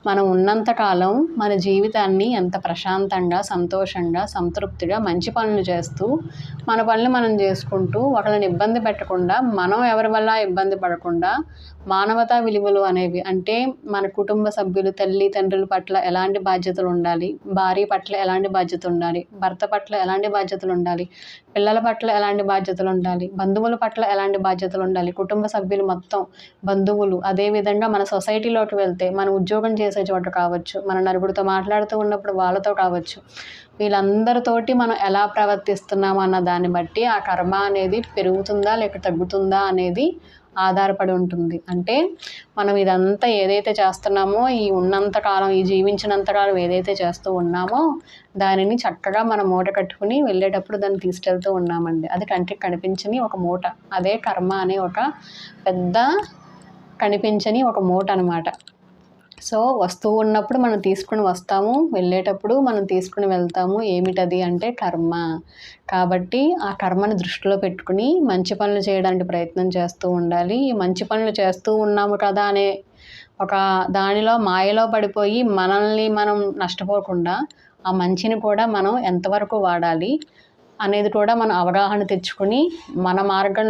మనం ఉన్నంత కాలం మన జీవితాన్ని ఎంత ప్రశాంతంగా, సంతోషంగా, సంతృప్తిగా మంచి పనులు చేస్తూ, మన పనులు మనం చేసుకుంటూ, ఒకళ్ళని ఇబ్బంది పెట్టకుండా, మనం ఎవరి వల్ల ఇబ్బంది పడకుండా, మానవతా విలువలు అనేవి అంటే మన కుటుంబ సభ్యులు, తల్లి తండ్రుల పట్ల ఎలాంటి బాధ్యతలు ఉండాలి, భార్య పట్ల ఎలాంటి బాధ్యత ఉండాలి, భర్త పట్ల ఎలాంటి బాధ్యతలు ఉండాలి, పిల్లల పట్ల ఎలాంటి బాధ్యతలు ఉండాలి, బంధువుల పట్ల ఎలాంటి బాధ్యతలు ఉండాలి, కుటుంబ సభ్యులు మొత్తం, బంధువులు, అదేవిధంగా మన సొసైటీలోకి వెళ్తే మన ఉద్యోగం చేసే చోట కావచ్చు, మన నలుగురితో మాట్లాడుతూ ఉన్నప్పుడు వాళ్ళతో కావచ్చు, వీళ్ళందరితోటి మనం ఎలా ప్రవర్తిస్తున్నాం అన్న దాన్ని బట్టి ఆ కర్మ అనేది పెరుగుతుందా లేక తగ్గుతుందా అనేది ఆధారపడి ఉంటుంది. అంటే మనం ఇదంతా ఏదైతే చేస్తున్నామో, ఈ ఉన్నంత కాలం, ఈ జీవించినంత కాలం ఏదైతే చేస్తూ ఉన్నామో దానిని చక్కగా మనం మూట కట్టుకుని వెళ్ళేటప్పుడు దాన్ని తీసుకెళ్తూ ఉన్నామండి. అది కంటికి కనిపించని ఒక మూట, అదే కర్మ అనే ఒక పెద్ద కనిపించని ఒక మూట అనమాట. సో వస్తూ ఉన్నప్పుడు మనం తీసుకుని వస్తాము, వెళ్ళేటప్పుడు మనం తీసుకుని వెళ్తాము. ఏమిటది అంటే కర్మ. కాబట్టి ఆ కర్మని దృష్టిలో పెట్టుకుని మంచి పనులు చేయడానికి ప్రయత్నం చేస్తూ ఉండాలి. ఈ మంచి పనులు చేస్తూ ఉన్నాము కదా అనే ఒక దానిలో మాయలో పడిపోయి మనల్ని మనం నష్టపోకుండా ఆ మంచిని కూడా మనం ఎంతవరకు వాడాలి అనేది కూడా మనం అవగాహన తెచ్చుకుని మన మార్గం